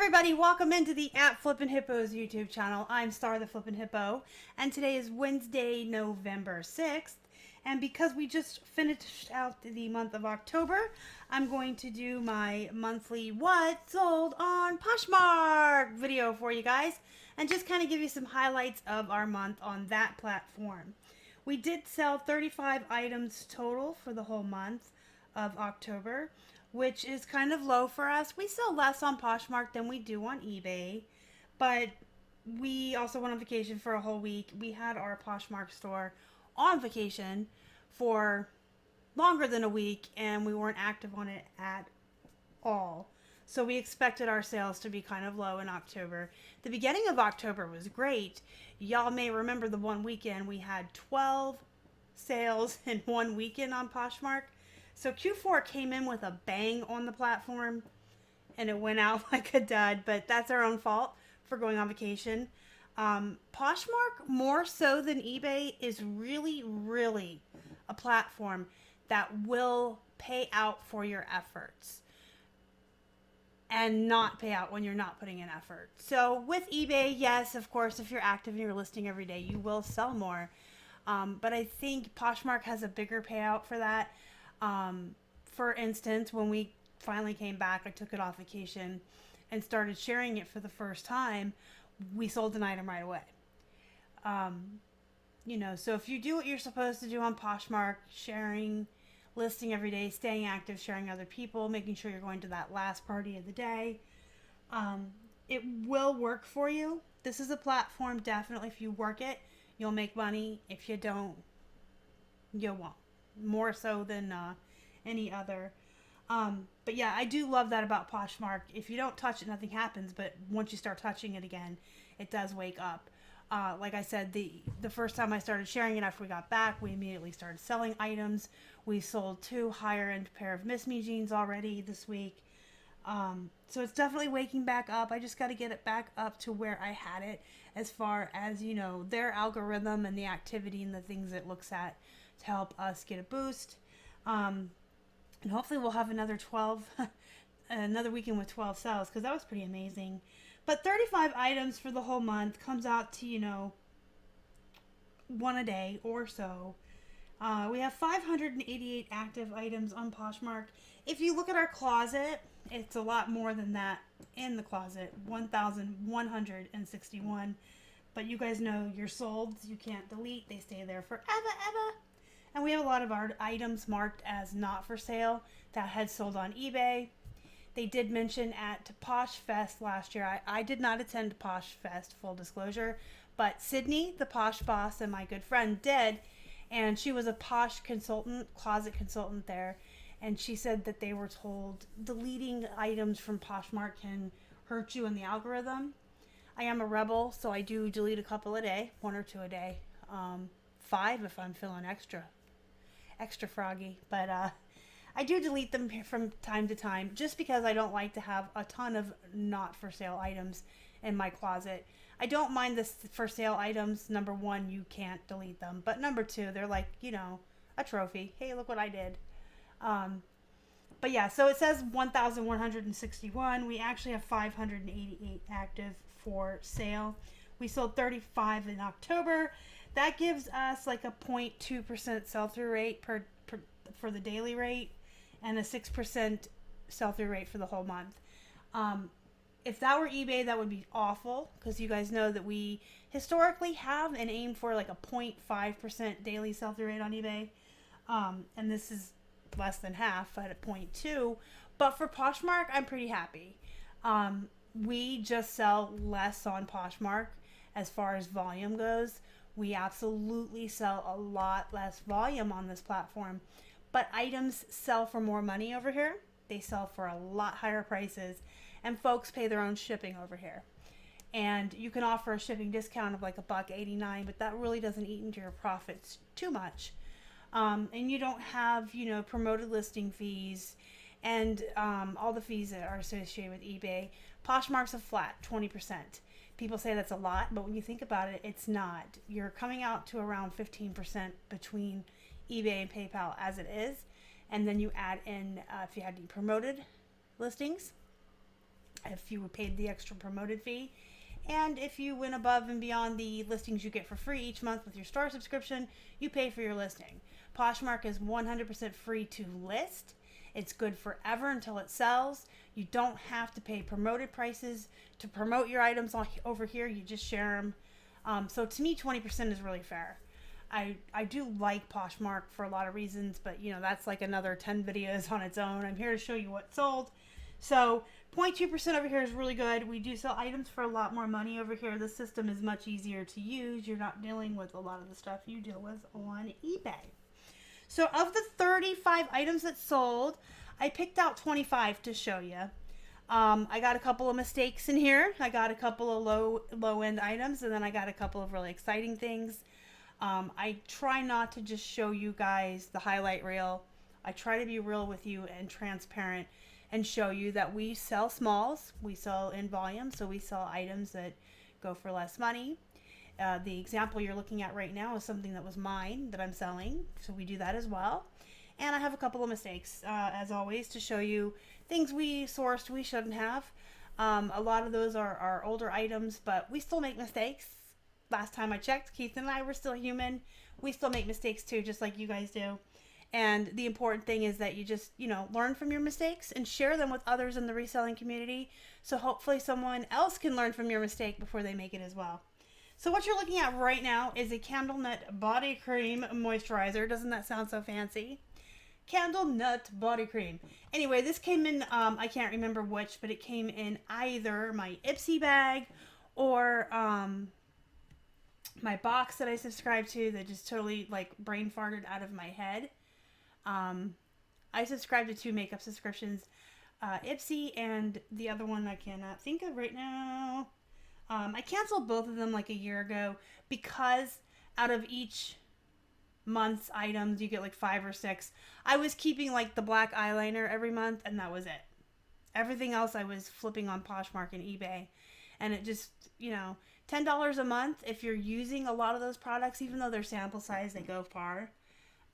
everybody, welcome into the Flippin Hippos YouTube channel. I'm Star the Flippin Hippo, and today is Wednesday, November 6th. And because we just finished out the month of October, I'm going to do my monthly What Sold on Poshmark video for you guys, and just kind of give you some highlights of our month on that platform. We did sell 35 items total for the whole month of October, which is kind of low for us. We sell less on Poshmark than we do on eBay, but we also went on vacation for a whole week. We had our Poshmark store on vacation for longer than a week, and we weren't active on it at all. So we expected our sales to be kind of low in October. The beginning of October was great. Y'all may remember the one weekend we had 12 sales in one weekend on Poshmark. So Q4 came in with a bang on the platform, and it went out like a dud, but that's our own fault for going on vacation. Poshmark, more so than eBay, is really a platform that will pay out for your efforts and not pay out when you're not putting in effort. So with eBay, yes, of course, if you're active and you're listing every day, you will sell more. But I think Poshmark has a bigger payout for that. For instance, when we finally came back, I took it off vacation and started sharing it for the first time. We sold an item right away. So if you do what you're supposed to do on Poshmark, sharing, listing every day, staying active, sharing other people, making sure you're going to that last party of the day, it will work for you. This is a platform, definitely, if you work it, you'll make money. If you don't, you won't. More so than any other. But yeah, I do love that about Poshmark. If you don't touch it, nothing happens. But once you start touching it again, it does wake up. Like I said, the first time I started sharing it after we got back, we immediately started selling items. We sold 2 higher-end pair of Miss Me jeans already this week. So it's definitely waking back up. I just got to get it back up to where I had it as far as, their algorithm and the activity and the things it looks at to help us get a boost. And hopefully we'll have another weekend with 12 sales, because that was pretty amazing. But 35 items for the whole month comes out to, one a day or so. We have 588 active items on Poshmark. If you look at our closet, it's a lot more than that in the closet, 1,161. But you guys know your solds, you can't delete. They stay there forever, ever. And we have a lot of our items marked as not for sale that had sold on eBay. They did mention at Posh Fest last year. I did not attend Posh Fest, full disclosure, but Sydney, the Posh boss, and my good friend did, and she was a Posh consultant, closet consultant there, and she said that they were told deleting items from Poshmark can hurt you in the algorithm. I am a rebel, so I do delete a couple a day, 1 or 2 a day, 5 if I'm feeling extra froggy, but I do delete them from time to time just because I don't like to have a ton of not for sale items in my closet. I don't mind the for sale items. Number 1, you can't delete them, but number 2, they're like, a trophy. Hey, look what I did. But yeah, so it says 1,161. We actually have 588 active for sale. We sold 35 in October. That gives us like a 0.2% sell-through rate for the daily rate, and a 6% sell-through rate for the whole month. If that were eBay, that would be awful, because you guys know that we historically have and aim for like a 0.5% daily sell-through rate on eBay. And this is less than half at a 0.2. But for Poshmark, I'm pretty happy. We just sell less on Poshmark as far as volume goes. We absolutely sell a lot less volume on this platform, but items sell for more money over here. They sell for a lot higher prices, and folks pay their own shipping over here. And you can offer a shipping discount of like $1.89, but that really doesn't eat into your profits too much. And you don't have, promoted listing fees and all the fees that are associated with eBay. Poshmark's a flat 20%. People say that's a lot, but when you think about it, it's not. You're coming out to around 15% between eBay and PayPal as it is. And then you add in, if you had any promoted listings, if you paid the extra promoted fee. And if you went above and beyond the listings you get for free each month with your star subscription, you pay for your listing. Poshmark is 100% free to list. It's good forever until it sells. You don't have to pay promoted prices to promote your items over here. You just share them. So to me, 20% is really fair. I do like Poshmark for a lot of reasons, but you know, that's like another 10 videos on its own. I'm here to show you what sold. So 0.2% over here is really good. We do sell items for a lot more money over here. The system is much easier to use. You're not dealing with a lot of the stuff you deal with on eBay. So of the 35 items that sold, I picked out 25 to show you. I got a couple of mistakes in here. I got a couple of low-end items, and then I got a couple of really exciting things. I try not to just show you guys the highlight reel. I try to be real with you and transparent and show you that we sell smalls. We sell in volume, so we sell items that go for less money. The example you're looking at right now is something that was mine that I'm selling, so we do that as well. And I have a couple of mistakes, as always, to show you things we sourced we shouldn't have. A lot of those are older items, but we still make mistakes. Last time I checked, Keith and I were still human. We still make mistakes too, just like you guys do. And the important thing is that you just, learn from your mistakes and share them with others in the reselling community. So hopefully someone else can learn from your mistake before they make it as well. So what you're looking at right now is a Candle Nut Body Cream Moisturizer. Doesn't that sound so fancy? Candle Nut Body Cream. Anyway, this came in, I can't remember which, but it came in either my Ipsy bag or my box that I subscribe to that just totally brain farted out of my head. I subscribe to 2 makeup subscriptions, Ipsy and the other one I cannot think of right now. I canceled both of them a year ago because out of each month's items you get 5 or 6. I was keeping the black eyeliner every month, and that was it. Everything else I was flipping on Poshmark and eBay, and it just, $10 a month if you're using a lot of those products, even though they're sample size, they go far.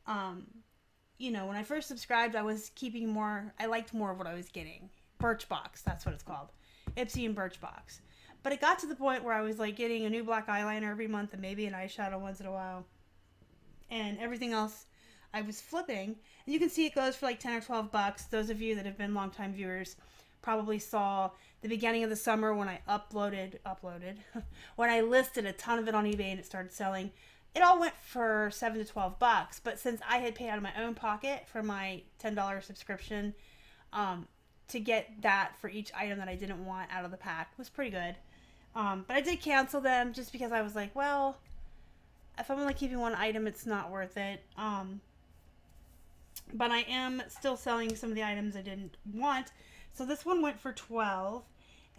When I first subscribed, I was keeping more. I liked more of what I was getting. Birchbox, that's what it's called. Ipsy and Birchbox. But it got to the point where I was getting a new black eyeliner every month and maybe an eyeshadow once in a while. And everything else I was flipping. And you can see it goes for 10 or 12 bucks. Those of you that have been longtime viewers probably saw the beginning of the summer when I uploaded, when I listed a ton of it on eBay and it started selling. It all went for 7 to 12 bucks, but since I had paid out of my own pocket for my $10 subscription, to get that for each item that I didn't want out of the pack was pretty good. But I did cancel them just because I was like, well, if I'm only keeping one item, it's not worth it. But I am still selling some of the items I didn't want. So this one went for 12,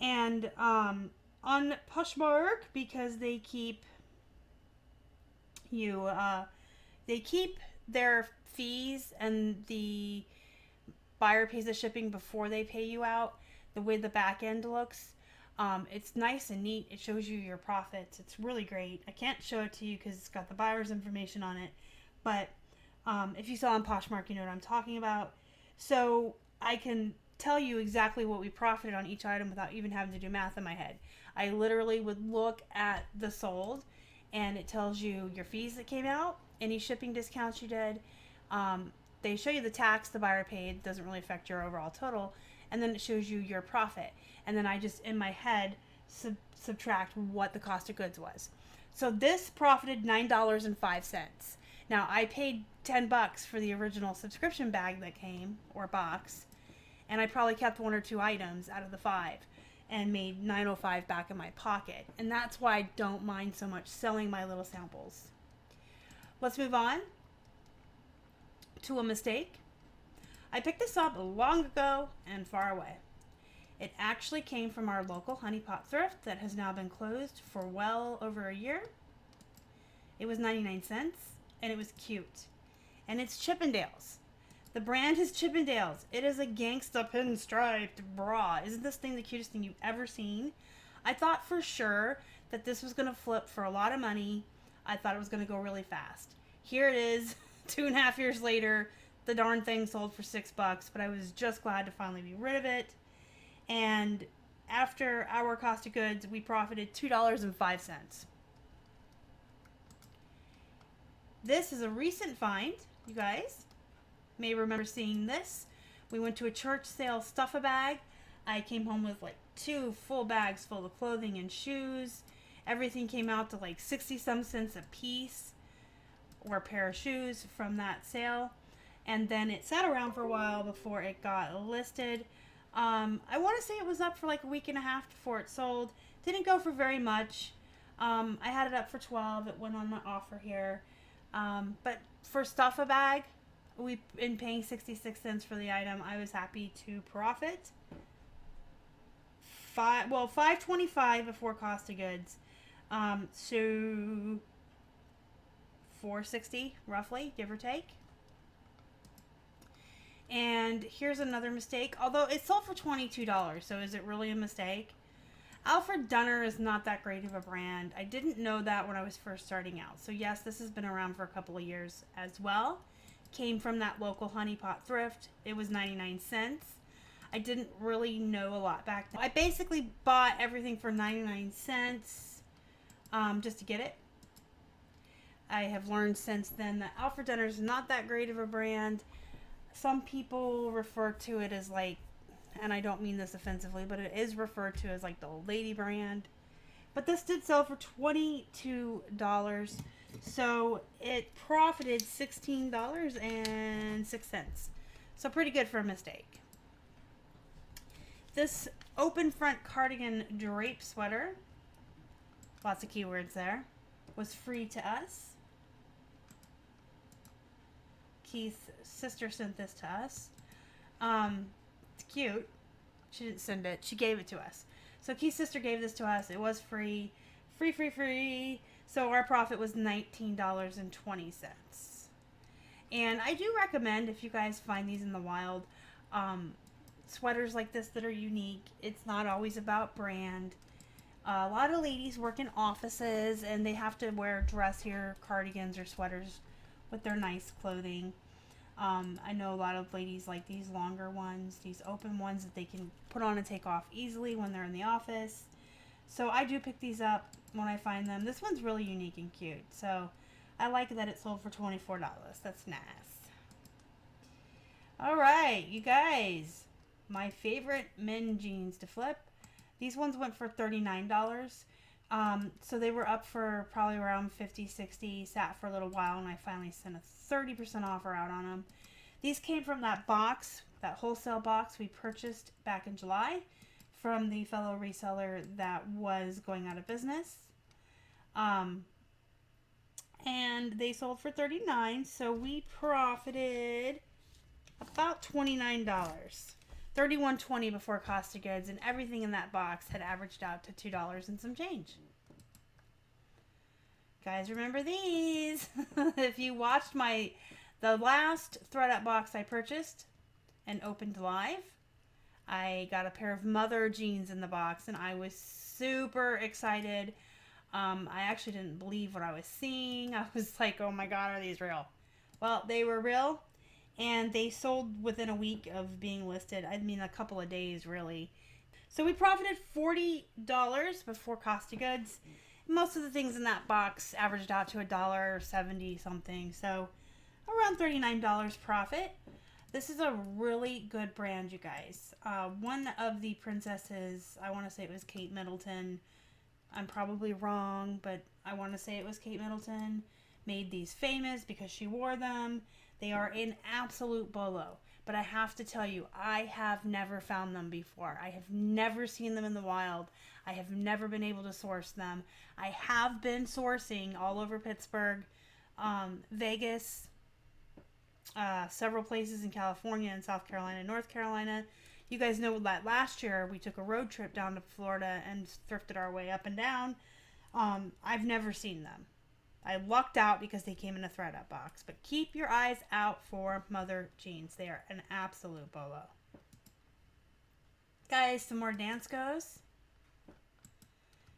and on Poshmark, because they keep their fees and the buyer pays the shipping before they pay you out. The way the back end looks, it's nice and neat. It shows you your profits. It's really great. I can't show it to you because it's got the buyer's information on it, but if you saw on Poshmark, you know what I'm talking about. So I can tell you exactly what we profited on each item without even having to do math in my head. I literally would look at the sold, and it tells you your fees that came out, any shipping discounts you did. They show you the tax the buyer paid. Doesn't really affect your overall total. And then it shows you your profit. And then I just, in my head, subtract what the cost of goods was. So this profited $9.05. Now, I paid 10 bucks for the original subscription bag that came, or box, and I probably kept 1 or 2 items out of the 5 and made $9.05 back in my pocket. And that's why I don't mind so much selling my little samples. Let's move on to a mistake. I picked this up long ago and far away. It actually came from our local honeypot thrift that has now been closed for well over a year. It was 99 cents, and it was cute. And it's Chippendales. The brand is Chippendales. It is a gangsta pinstriped bra. Isn't this thing the cutest thing you've ever seen? I thought for sure that this was going to flip for a lot of money. I thought it was going to go really fast. Here it is, 2.5 years later. The darn thing sold for $6, but I was just glad to finally be rid of it. And after our cost of goods, we profited $2.05. This is a recent find, you guys may remember seeing this. We went to a church sale, Stuff-A-Bag. I came home with like 2 full bags full of clothing and shoes. Everything came out to like 60-some cents a piece, or a pair of shoes from that sale. And then it sat around for a while before it got listed. I want to say it was up for like a week and a half before it sold. Didn't go for very much. I had it up for $12. It went on my offer here. But for Stuff-A-Bag, we've been paying 66 cents for the item. I was happy to profit. $5.25 before cost of goods. So $4.60 roughly, give or take. And here's another mistake. Although it sold for $22, so is it really a mistake? Alfred Dunner is not that great of a brand. I didn't know that when I was first starting out. So yes, this has been around for a couple of years as well. Came from that local honeypot thrift. It was 99 cents. I didn't really know a lot back then. I basically bought everything for 99 cents just to get it. I have learned since then that Alfred Dunner is not that great of a brand. Some people refer to it as like, and I don't mean this offensively, but it is referred to as like the old lady brand. But this did sell for $22. So it profited $16.06. So pretty good for a mistake. This open front cardigan drape sweater, lots of keywords there, was free to us. Keith's sister sent this to us. It's cute. She didn't send it. She gave it to us. So Keith's sister gave this to us. It was free. Free. So our profit was $19.20. And I do recommend, if you guys find these in the wild, sweaters like this that are unique. It's not always about brand. A lot of ladies work in offices and they have to wear dressier cardigans or sweaters with their nice clothing. I know a lot of ladies like these longer ones, these open ones that they can put on and take off easily when they're in the office. So I do pick these up when I find them. This one's really unique and cute. So I like that it sold for $24. That's nice. Alright, you guys. My favorite men jeans to flip. These ones went for $39. So they were up for probably around 50, 60, sat for a little while, and I finally sent a 30% offer out on them. These came from that box, that wholesale box we purchased back in July from the fellow reseller that was going out of business. And they sold for $39, so we profited about $29. $31.20 before cost of goods, and everything in that box had averaged out to $2 and some change. Guys, remember these? If you watched the last thread-up box I purchased and opened live, I got a pair of mother jeans in the box, and I was super excited. I actually didn't believe what I was seeing. I was like, oh my God, are these real? Well, they were real. And they sold within a week of being listed. I mean, a couple of days, really. So we profited $40 before cost of goods. Most of the things in that box averaged out to $1.70 something. So around $39 profit. This is a really good brand, you guys. One of the princesses, I want to say it was Kate Middleton. I'm probably wrong, but I want to say it was Kate Middleton. Made these famous because she wore them. They are an absolute bolo. But I have to tell you, I have never found them before. I have never seen them in the wild. I have never been able to source them. I have been sourcing all over Pittsburgh, Vegas, several places in California and South Carolina, North Carolina. You guys know that last year we took a road trip down to Florida and thrifted our way up and down. I've never seen them. I lucked out because they came in a thread-up box. But keep your eyes out for mother jeans. They are an absolute bolo. Guys, some more Danskos.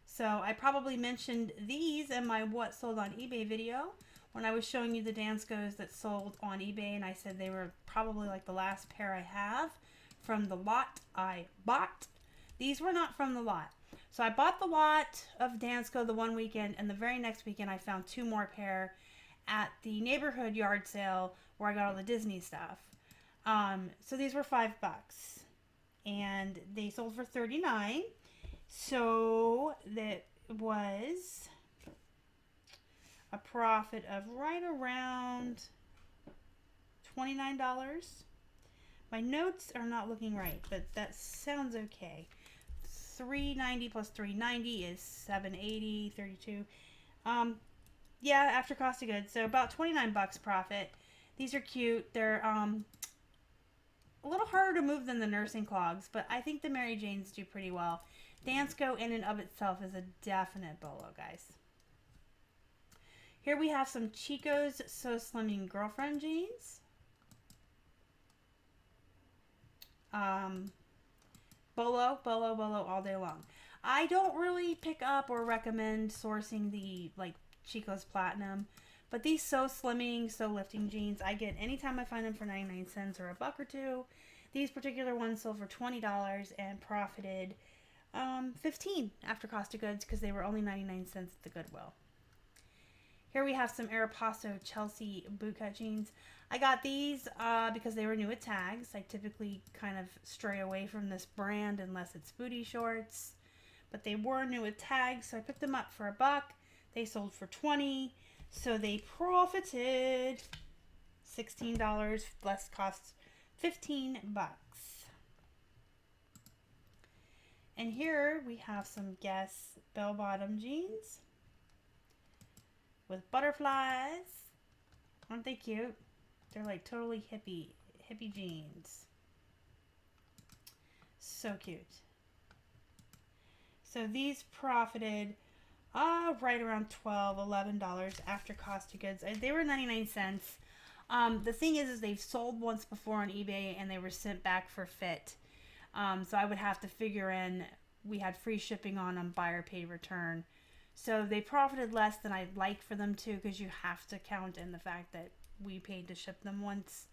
So I probably mentioned these in my What Sold on eBay video when I was showing you the Danskos that sold on eBay, and I said they were probably like the last pair I have from the lot I bought. These were not from the lot. So I bought the lot of Dansko the one weekend, and the very next weekend I found 2 more pair at the neighborhood yard sale where I got all the Disney stuff. So these were $5, and they sold for $39. So that was a profit of right around $29. My notes are not looking right, but that sounds okay. $390 plus $390 is $780, 32. Yeah, after cost of goods, so about $29 profit. These are cute. They're a little harder to move than the nursing clogs, but I think the Mary Janes do pretty well. Dansko in and of itself is a definite bolo, guys. Here we have some Chico's So Slimming Girlfriend jeans. Bolo all day long. I don't really pick up or recommend sourcing the Chico's Platinum, but these So Slimming, So Lifting jeans I get anytime I find them for 99 cents or a buck or two. These particular ones sold for $20 and profited $15 after cost of goods because they were only 99 cents at the Goodwill. Here we have some Aeropostale Chelsea bootcut jeans. I got these because they were new with tags. I typically kind of stray away from this brand unless it's booty shorts. But they were new with tags, so I picked them up for a buck. They sold for $20, so they profited $16, less cost $15. And here we have some Guess bell-bottom jeans with butterflies. Aren't they cute? They're like totally hippie jeans. So cute. So these profited right around $12, $11 after cost of goods. They were 99 cents. The thing is they've sold once before on eBay and they were sent back for fit. So I would have to figure in, we had free shipping on them, buyer paid return. So they profited less than I'd like for them to, because you have to count in the fact that we paid to ship them once.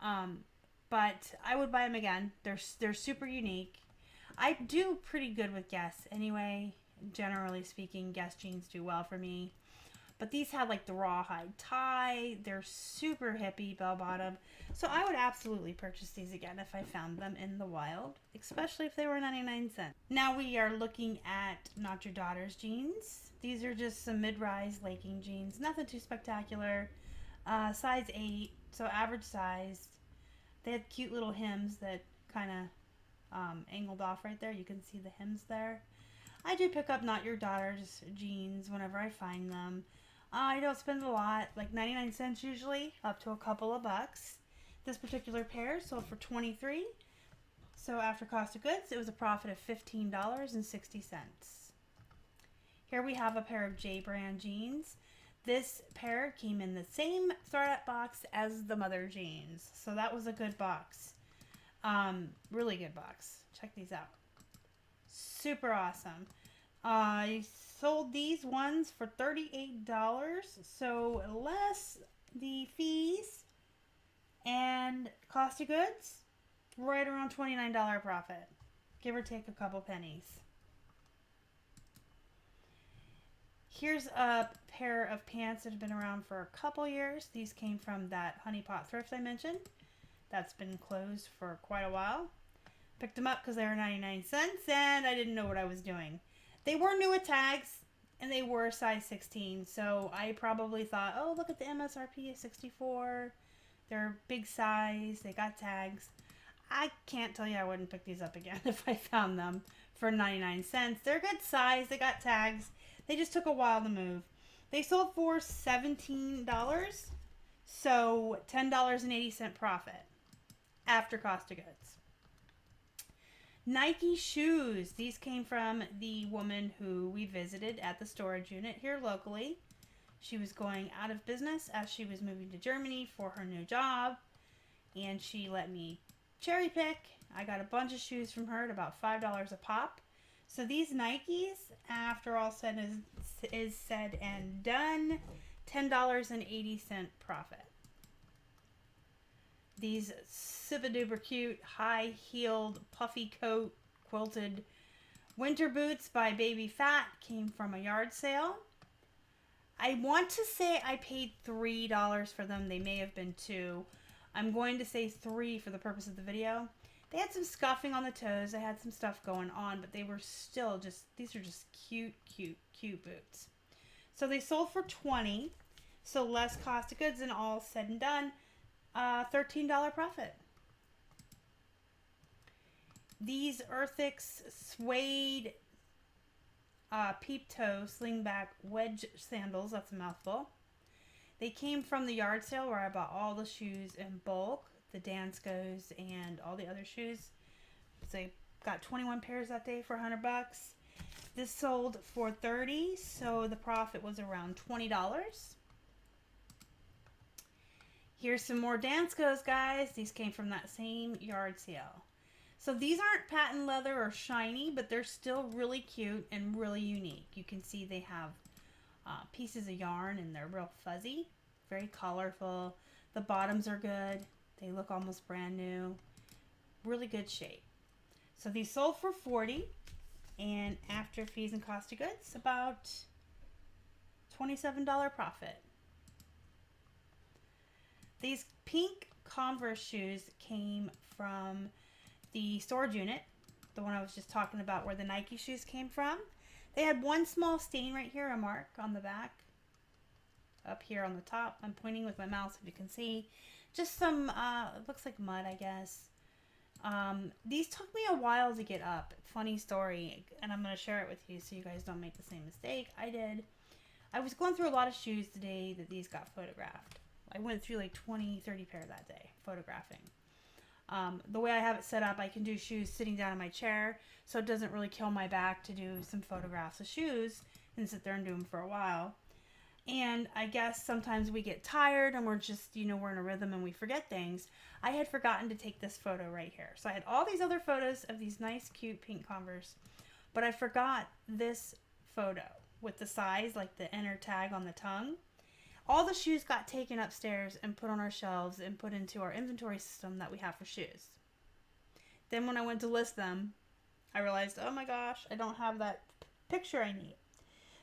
But I would buy them again. They're super unique. I do pretty good with Guess anyway. Generally speaking, Guess jeans do well for me. But these had like the rawhide tie. They're super hippie bell bottom. So I would absolutely purchase these again if I found them in the wild, especially if they were 99 cents. Now we are looking at Not Your Daughter's jeans. These are just some mid-rise laking jeans. Nothing too spectacular. Size 8, so average sized. They had cute little hems that kind of angled off right there. You can see the hems there. I do pick up Not Your Daughter's jeans whenever I find them. I don't spend a lot, like 99 cents usually, up to a couple of bucks. This particular pair sold for $23. So after cost of goods, it was a profit of $15.60. Here we have a pair of J brand jeans. This pair came in the same startup box as the mother jeans. So that was a good box. Really good box. Check these out. Super awesome. I sold these ones for $38, so less the fees and cost of goods, right around $29 profit, give or take a couple pennies. Here's a pair of pants that have been around for a couple years. These came from that Honey Pot thrift I mentioned. That's been closed for quite a while. Picked them up because they were 99 cents and I didn't know what I was doing. They were new with tags and they were size 16. So I probably thought, oh, look at the MSRP is 64. They're big size. They got tags. I can't tell you I wouldn't pick these up again if I found them for 99 cents. They're good size. They got tags. They just took a while to move. They sold for $17. So $10.80 profit after cost of goods. Nike shoes. These came from the woman who we visited at the storage unit here locally. She was going out of business as she was moving to Germany for her new job. And she let me cherry pick. I got a bunch of shoes from her at about $5 a pop. So these Nikes, after all is said and done, $10.80 profit. These super duper cute, high-heeled, puffy coat, quilted Winter boots by Baby Fat came from a yard sale. I want to say I paid $3 for them. They may have been $2. I'm going to say $3 for the purpose of the video. They had some scuffing on the toes. They had some stuff going on, but they were still just, these are just cute, cute, cute boots. So they sold for $20. So less cost of goods and all said and done, $13 profit. These Earthix suede peep toe slingback wedge sandals, that's a mouthful. They came from the yard sale where I bought all the shoes in bulk, the Danskos and all the other shoes. So I got 21 pairs that day for $100. This sold for $30, so the profit was around $20. Here's some more Danskos, guys. These came from that same yard sale. So these aren't patent leather or shiny, but they're still really cute and really unique. You can see they have pieces of yarn and they're real fuzzy, very colorful. The bottoms are good. They look almost brand new. Really good shape. So these sold for $40, and after fees and cost of goods, about $27 profit. These pink Converse shoes came from the storage unit, the one I was just talking about where the Nike shoes came from. They had one small stain right here, a mark on the back. Up here on the top. I'm pointing with my mouse if you can see. Just some, it looks like mud, I guess. These took me a while to get up. Funny story, and I'm going to share it with you so you guys don't make the same mistake I did. I was going through a lot of shoes the day that these got photographed. I went through like 20, 30 pair that day, photographing. The way I have it set up, I can do shoes sitting down in my chair, so it doesn't really kill my back to do some photographs of shoes and sit there and do them for a while. And I guess sometimes we get tired and we're just, you know, we're in a rhythm and we forget things. I had forgotten to take this photo right here. So I had all these other photos of these nice, cute pink Converse, but I forgot this photo with the size, like the inner tag on the tongue. All the shoes got taken upstairs and put on our shelves and put into our inventory system that we have for shoes. Then when I went to list them, I realized, oh my gosh, I don't have that picture I need.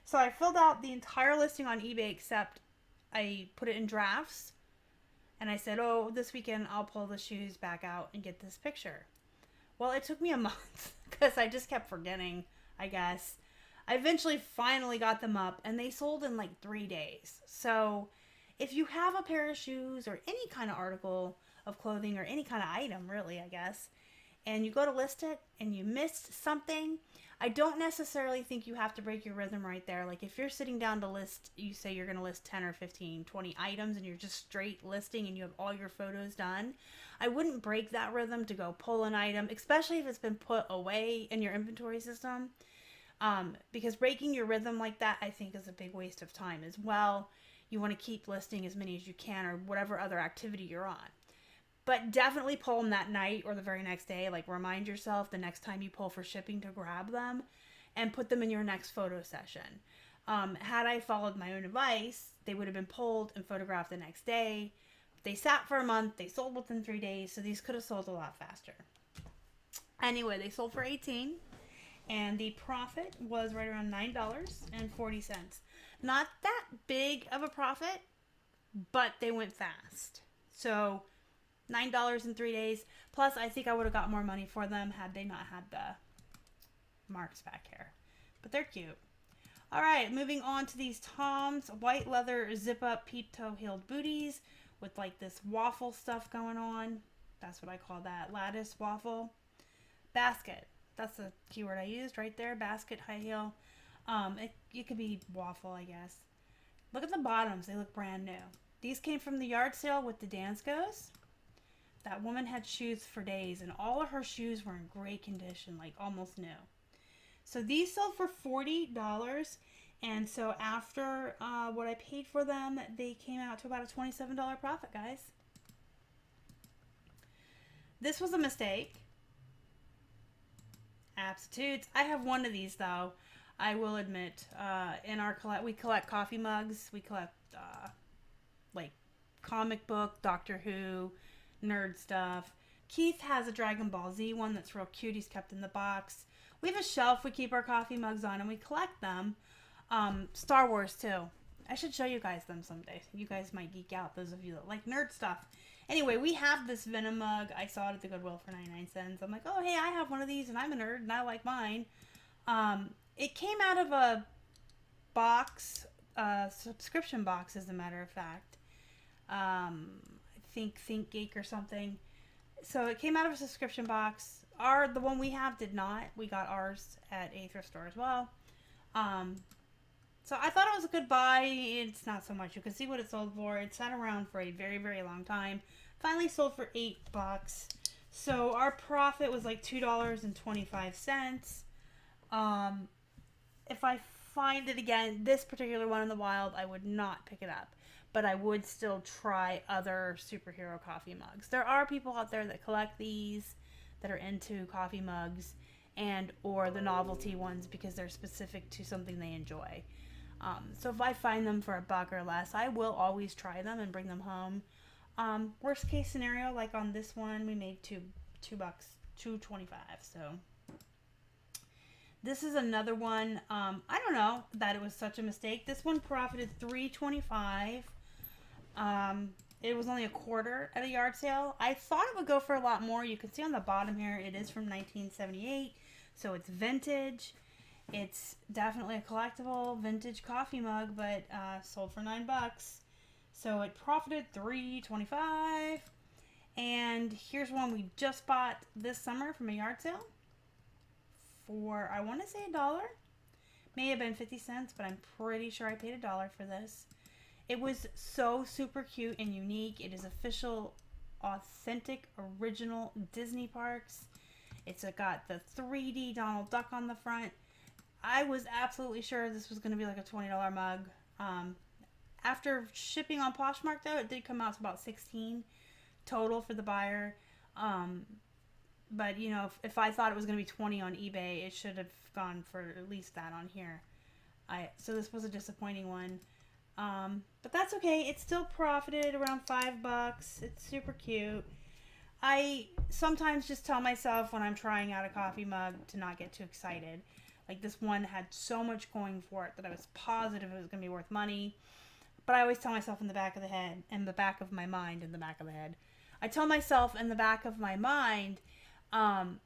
So I filled out the entire listing on eBay except I put it in drafts. And I said, oh, this weekend I'll pull the shoes back out and get this picture. Well, it took me a month because I just kept forgetting, I guess. I eventually finally got them up and they sold in like 3 days. So if you have a pair of shoes or any kind of article of clothing or any kind of item really, I guess, and you go to list it and you missed something, I don't necessarily think you have to break your rhythm right there. Like if you're sitting down to list, you say you're going to list 10 or 15, 20 items and you're just straight listing and you have all your photos done, I wouldn't break that rhythm to go pull an item, especially if it's been put away in your inventory system. Because breaking your rhythm like that, I think, is a big waste of time as well. You want to keep listing as many as you can or whatever other activity you're on. But definitely pull them that night or the very next day. Like remind yourself the next time you pull for shipping to grab them and put them in your next photo session. Had I followed my own advice, they would have been pulled and photographed the next day. They sat for a month. They sold within 3 days. So these could have sold a lot faster. Anyway, they sold for $18. And the profit was right around $9.40. Not that big of a profit, but they went fast. So $9 in 3 days. Plus, I think I would have got more money for them had they not had the marks back here. But they're cute. All right, moving on to these Tom's white leather zip-up peep toe heeled booties with like this waffle stuff going on. That's what I call that, lattice waffle. Basket. That's the keyword I used right there. Basket, high heel. It could be waffle, I guess. Look at the bottoms. They look brand new. These came from the yard sale with the Danskos. That woman had shoes for days, and all of her shoes were in great condition, like almost new. So these sold for $40, and so after what I paid for them, they came out to about a $27 profit, guys. This was a mistake. Aptitudes. I have one of these though. I will admit. In our we collect coffee mugs. We collect like comic book, Doctor Who, nerd stuff. Keith has a Dragon Ball Z one that's real cute. He's kept in the box. We have a shelf we keep our coffee mugs on, and we collect them. Star Wars too. I should show you guys them someday. You guys might geek out, those of you that like nerd stuff. Anyway, we have this Venom mug. I saw it at the Goodwill for 99 cents. I'm like, oh, hey, I have one of these, and I'm a nerd, and I like mine. It came out of a box, subscription box, as a matter of fact. I think ThinkGeek or something. So it came out of a subscription box. The one we have did not. We got ours at a thrift store as well. So I thought it was a good buy. It's not so much. You can see what it sold for. It sat around for a very, very long time. Finally sold for $8. So our profit was like $2.25. If I find it again, this particular one in the wild, I would not pick it up. But I would still try other superhero coffee mugs. There are people out there that collect these, that are into coffee mugs, and or the novelty ones because they're specific to something they enjoy. So if I find them for $1 or less, I will always try them and bring them home. Worst case scenario, like on this one, we made $2, $2.25. So this is another one. I don't know that it was such a mistake. This one profited $3.25. It was only a quarter at a yard sale. I thought it would go for a lot more. You can see on the bottom here, it is from 1978, so it's vintage. It's definitely a collectible vintage coffee mug, but sold for $9. So it profited $3.25. And here's one we just bought this summer from a yard sale for, I want to say $1. May have been 50 cents, but I'm pretty sure I paid $1 for this. It was so super cute and unique. It is official, authentic, original Disney parks. It's got the 3D Donald Duck on the front. I was absolutely sure this was going to be like a $20 mug. After shipping on Poshmark, though, it did come out to about $16 total for the buyer. But, you know, if I thought it was going to be $20 on eBay, it should have gone for at least that on here. So this was a disappointing one. But that's okay. It still profited around $5. It's super cute. I sometimes just tell myself when I'm trying out a coffee mug to not get too excited. Like this one had so much going for it that I was positive it was going to be worth money. But I always tell myself in the back of the head, in the back of my mind, in the back of the head. I tell myself in the back of my mind,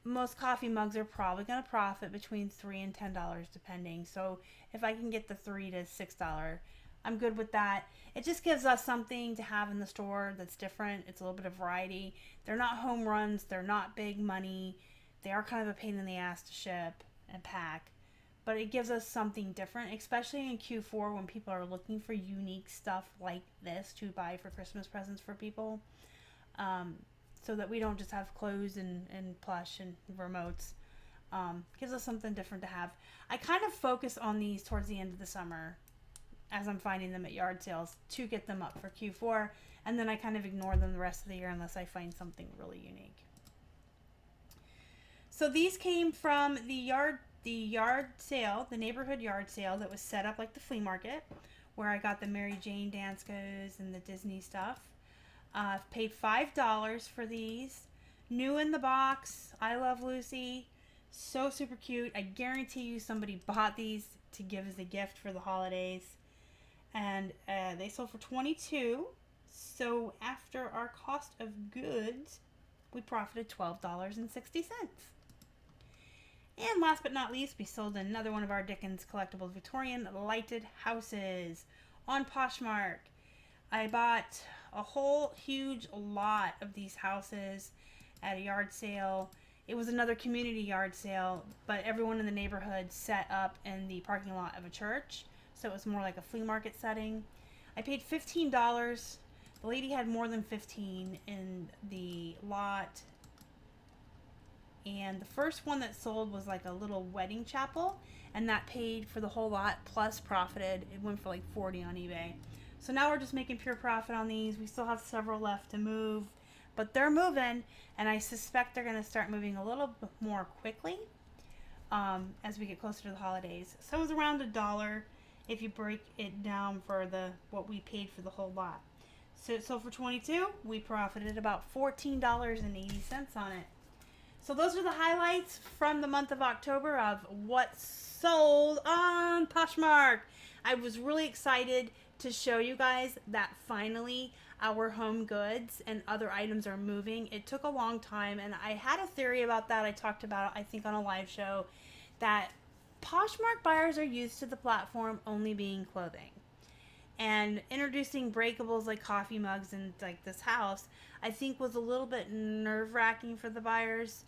most coffee mugs are probably going to profit between $3 and $10 depending. So if I can get the $3 to $6, I'm good with that. It just gives us something to have in the store that's different. It's a little bit of variety. They're not home runs. They're not big money. They are kind of a pain in the ass to ship and pack. But it gives us something different, especially in Q4 when people are looking for unique stuff like this to buy for Christmas presents for people. So that we don't just have clothes and plush and remotes. Gives us something different to have. I kind of focus on these towards the end of the summer as I'm finding them at yard sales to get them up for Q4. And then I kind of ignore them the rest of the year unless I find something really unique. So these came from the yard sale, the neighborhood yard sale that was set up like the flea market, where I got the Mary Jane dance goes and the Disney stuff. Paid $5 for these. New in the box. I love Lucy. So super cute. I guarantee you somebody bought these to give as a gift for the holidays. And they sold for $22. So after our cost of goods, we profited $12.60. And last but not least, we sold another one of our Dickens Collectibles Victorian lighted houses on Poshmark. I bought a whole huge lot of these houses at a yard sale. It was another community yard sale, but everyone in the neighborhood set up in the parking lot of a church. So it was more like a flea market setting. I paid $15. The lady had more than 15 in the lot. And the first one that sold was like a little wedding chapel, and that paid for the whole lot plus profited. It went for like $40 on eBay. So now we're just making pure profit on these. We still have several left to move, but they're moving, and I suspect they're going to start moving a little bit more quickly as we get closer to the holidays. So it was around $1 if you break it down for what we paid for the whole lot. So it sold for $22. We profited about $14.80 on it. So those are the highlights from the month of October of what sold on Poshmark. I was really excited to show you guys that finally our home goods and other items are moving. It took a long time, and I had a theory about that. I talked about it, I think, on a live show, that Poshmark buyers are used to the platform only being clothing. And introducing breakables like coffee mugs and like this house, I think was a little bit nerve-wracking for the buyers.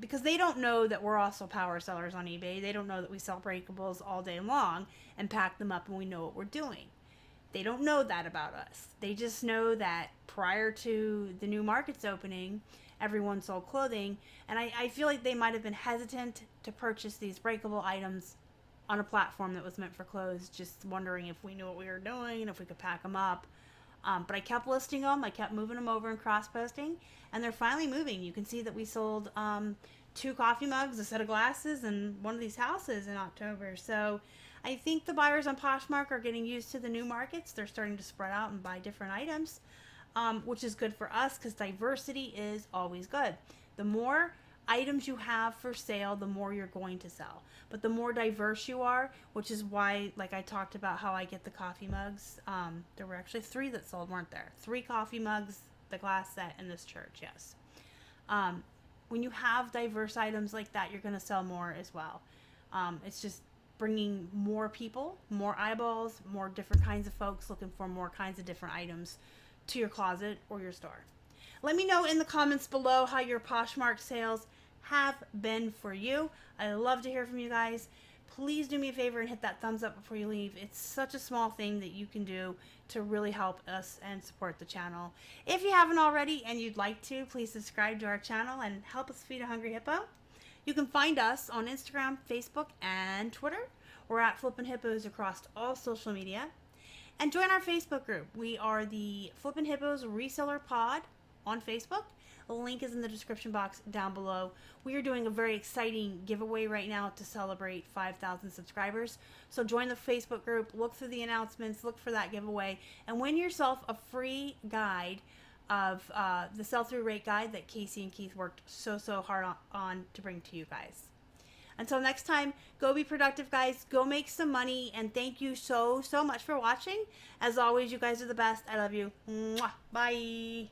Because they don't know that we're also power sellers on eBay. They don't know that we sell breakables all day long and pack them up and we know what we're doing. They don't know that about us. They just know that prior to the new markets opening, everyone sold clothing. And I feel like they might have been hesitant to purchase these breakable items on a platform that was meant for clothes, just wondering if we knew what we were doing and if we could pack them up. But I kept listing them. I kept moving them over and cross-posting. And they're finally moving. You can see that we sold 2 coffee mugs, a set of glasses, and one of these houses in October. So I think the buyers on Poshmark are getting used to the new markets. They're starting to spread out and buy different items, which is good for us because diversity is always good. The more items you have for sale, the more you're going to sell. But the more diverse you are, which is why, like I talked about how I get the coffee mugs, there were actually 3 that sold, weren't there? 3 coffee mugs, the glass set, and this church, yes. When you have diverse items like that, you're going to sell more as well. It's just bringing more people, more eyeballs, more different kinds of folks looking for more kinds of different items to your closet or your store. Let me know in the comments below how your Poshmark sales have been for you. I love to hear from you guys. Please do me a favor and hit that thumbs up before you leave. It's such a small thing that you can do to really help us and support the channel. If you haven't already and you'd like to, please subscribe to our channel and help us feed a hungry hippo. You can find us on Instagram, Facebook, and Twitter. We're at Flippin' Hippos across all social media. And join our Facebook group. We are the Flippin' Hippos Reseller Pod on Facebook. The link is in the description box down below. We are doing a very exciting giveaway right now to celebrate 5,000 subscribers. So join the Facebook group, look through the announcements, look for that giveaway, and win yourself a free guide of the sell-through rate guide that Casey and Keith worked so hard on to bring to you guys. Until next time, go be productive, guys. Go make some money, and thank you so much for watching. As always, you guys are the best. I love you. Mwah. Bye.